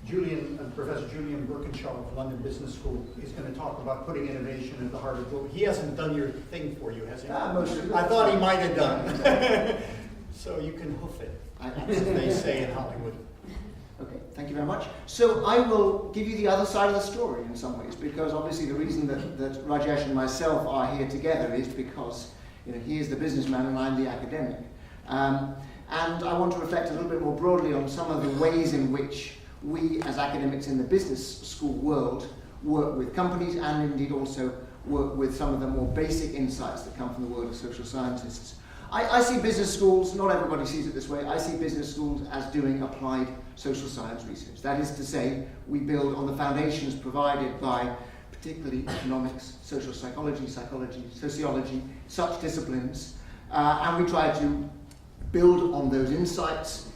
Professor Julian Birkinshaw of London Business School is going to talk about putting innovation at the heart of book. He hasn't done your thing for you, has he? I thought he might have done. So you can hoof it, as they say in Hollywood. Okay, thank you very much. So I will give you the other side of the story in some ways, because obviously the reason that Rajesh and myself are here together is because he is the businessman and I'm the academic. And I want to reflect a little bit more broadly on some of the ways in which we as academics in the business school world work with companies and indeed also work with some of the more basic insights that come from the world of social scientists. I see business schools, not everybody sees it this way, I see business schools as doing applied social science research. That is to say, we build on the foundations provided by particularly economics, social psychology, sociology, such disciplines, and we try to build on those insights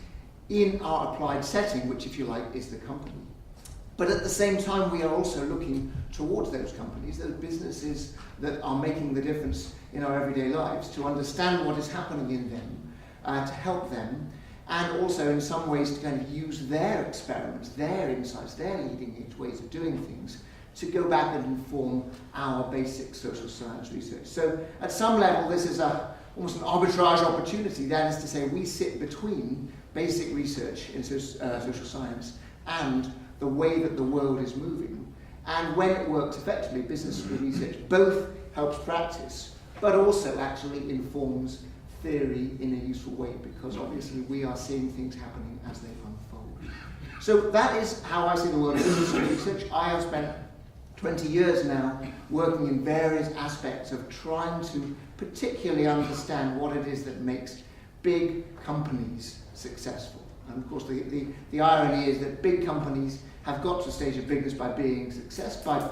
in our applied setting, which, if you like, is the company. But at the same time, we are also looking towards those companies, those businesses that are making the difference in our everyday lives, to understand what is happening in them, to help them, and also in some ways to kind of use their experiments, their insights, their leading-edge ways of doing things to go back and inform our basic social science research. So at some level, this is almost an arbitrage opportunity. That is to say, we sit between basic research in social science and the way that the world is moving. And when it works effectively, business school research both helps practice, but also actually informs theory in a useful way, because obviously we are seeing things happening as they unfold. So that is how I see the world of business school research. I have spent 20 years now working in various aspects of trying to particularly understand what it is that makes big companies successful. And of course the irony is that big companies have got to a stage of bigness by being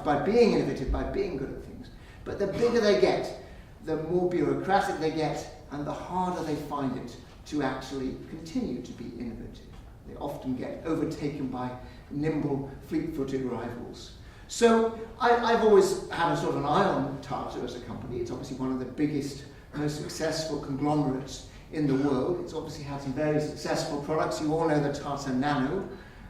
by being innovative, by being good at things. But the bigger they get, the more bureaucratic they get, and the harder they find it to actually continue to be innovative. They often get overtaken by nimble, fleet-footed rivals. So I've always had a sort of an eye on Tata as a company. It's obviously one of the biggest, most successful conglomerates in the world. It's obviously had some very successful products. You all know the Tata Nano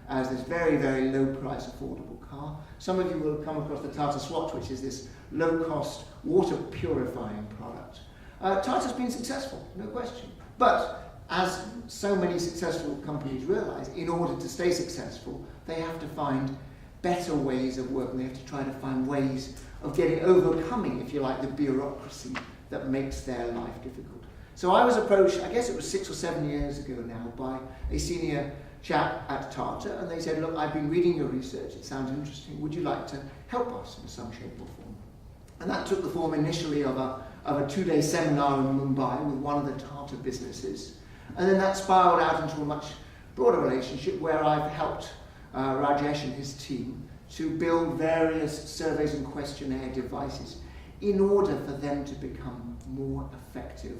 as this very, very low price, affordable car. Some of you will have come across the Tata Swatch, which is this low-cost, water-purifying product. Tata's been successful, no question. But as so many successful companies realize, in order to stay successful, they have to find better ways of working. They have to try to find ways of overcoming, if you like, the bureaucracy that makes their life difficult. So I was approached, I guess it was 6 or 7 years ago now, by a senior chap at Tata, and they said, look, I've been reading your research, it sounds interesting, would you like to help us in some shape or form? And that took the form initially of a 2-day seminar in Mumbai with one of the Tata businesses, and then that spiraled out into a much broader relationship where I've helped Rajesh and his team to build various surveys and questionnaire devices in order for them to become more effective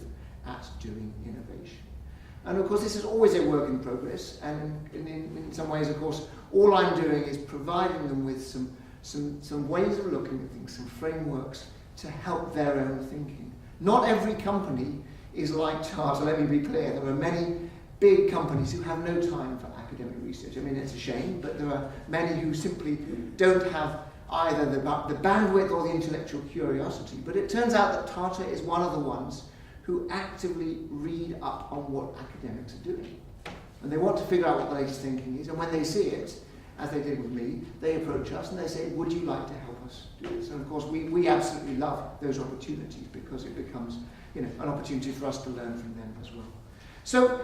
at doing innovation. And of course this is always a work in progress, and in some ways, of course, all I'm doing is providing them with some ways of looking at things, some frameworks to help their own thinking. Not every company is like Tata, let me be clear. There are many big companies who have no time for academic research. I mean, it's a shame, but there are many who simply don't have either the bandwidth or the intellectual curiosity. But it turns out that Tata is one of the ones who actively read up on what academics are doing. And they want to figure out what the latest thinking is, and when they see it, as they did with me, they approach us and they say, would you like to help us do this? And of course, we absolutely love those opportunities because it becomes an opportunity for us to learn from them as well. So,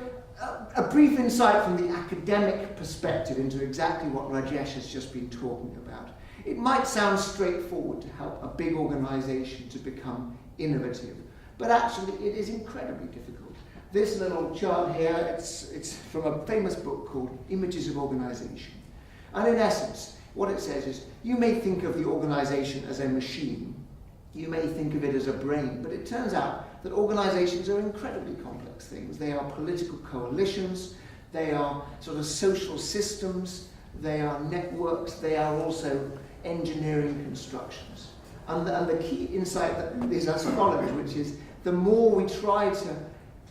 a brief insight from the academic perspective into exactly what Rajesh has just been talking about. It might sound straightforward to help a big organization to become innovative, but actually it is incredibly difficult. This little chart here, it's from a famous book called Images of Organization. And in essence, what it says is, you may think of the organization as a machine, you may think of it as a brain, but it turns out that organizations are incredibly complex things. They are political coalitions, they are sort of social systems, they are networks, they are also engineering constructions. And the key insight that is as follows, which is the more we try to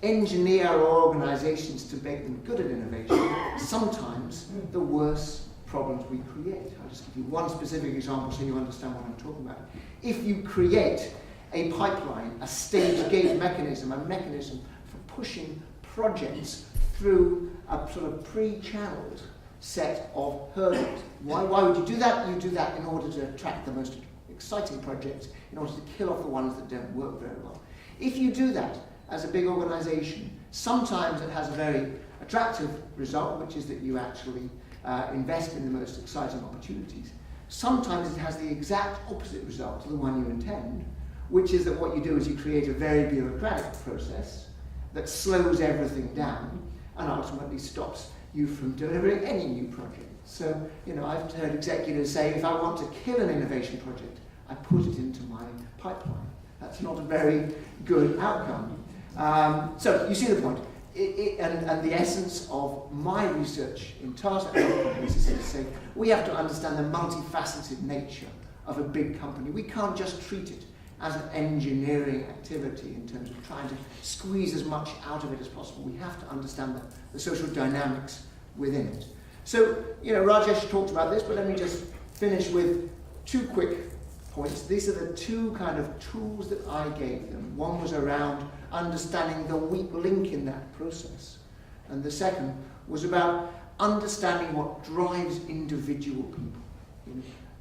engineer our organizations to make them good at innovation, sometimes the worse problems we create. I'll just give you one specific example so you understand what I'm talking about. If you create a pipeline, a stage gate mechanism, a mechanism for pushing projects through a sort of pre-channeled set of hurdles. Why would you do that? You do that in order to attract the most exciting projects, in order to kill off the ones that don't work very well. If you do that as a big organization, sometimes it has a very attractive result, which is that you actually invest in the most exciting opportunities. Sometimes it has the exact opposite result to the one you intend, which is that what you do is you create a very bureaucratic process that slows everything down and ultimately stops you from delivering any new project. So, I've heard executives say, if I want to kill an innovation project, I put it into my pipeline. That's not a very good outcome. So, you see the point. And the essence of my research in Tata is to say, we have to understand the multifaceted nature of a big company. We can't just treat it as an engineering activity in terms of trying to squeeze as much out of it as possible. We have to understand the social dynamics within it. So, Rajesh talked about this, but let me just finish with 2 quick points. These are the 2 kind of tools that I gave them. One was around understanding the weak link in that process. And the second was about understanding what drives individual people.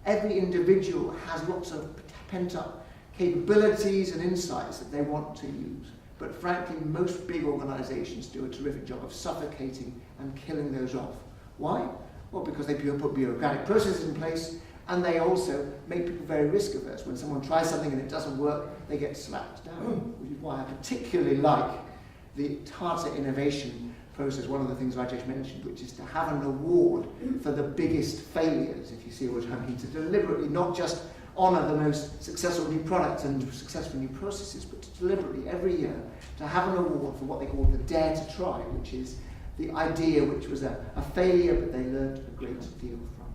Every individual has lots of pent-up capabilities and insights that they want to use. But frankly, most big organizations do a terrific job of suffocating and killing those off. Why? Well, because they put bureaucratic processes in place, and they also make people very risk averse. When someone tries something and it doesn't work, they get slapped down, which is why I particularly like the Tata innovation process. One of the things Rajesh mentioned, which is to have an award for the biggest failures, if you see what I mean, to deliberately not just honour the most successful new products and successful new processes, but to deliberately every year to have an award for what they call the Dare to Try, which is the idea which was a failure, but they learned a great deal from.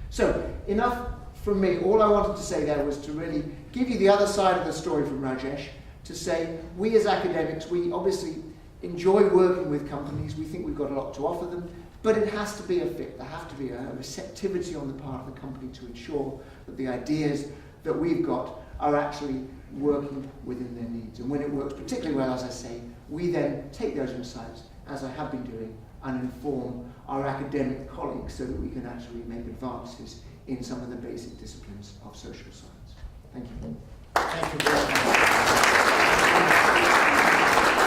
So, enough from me. All I wanted to say there was to really give you the other side of the story from Rajesh, to say we as academics, we obviously enjoy working with companies, we think we've got a lot to offer them, but it has to be a fit. There have to be a receptivity on the part of the company to ensure that the ideas that we've got are actually working within their needs. And when it works particularly well, as I say, we then take those insights, as I have been doing, and inform our academic colleagues so that we can actually make advances in some of the basic disciplines of social science. Thank you. Thank you very much.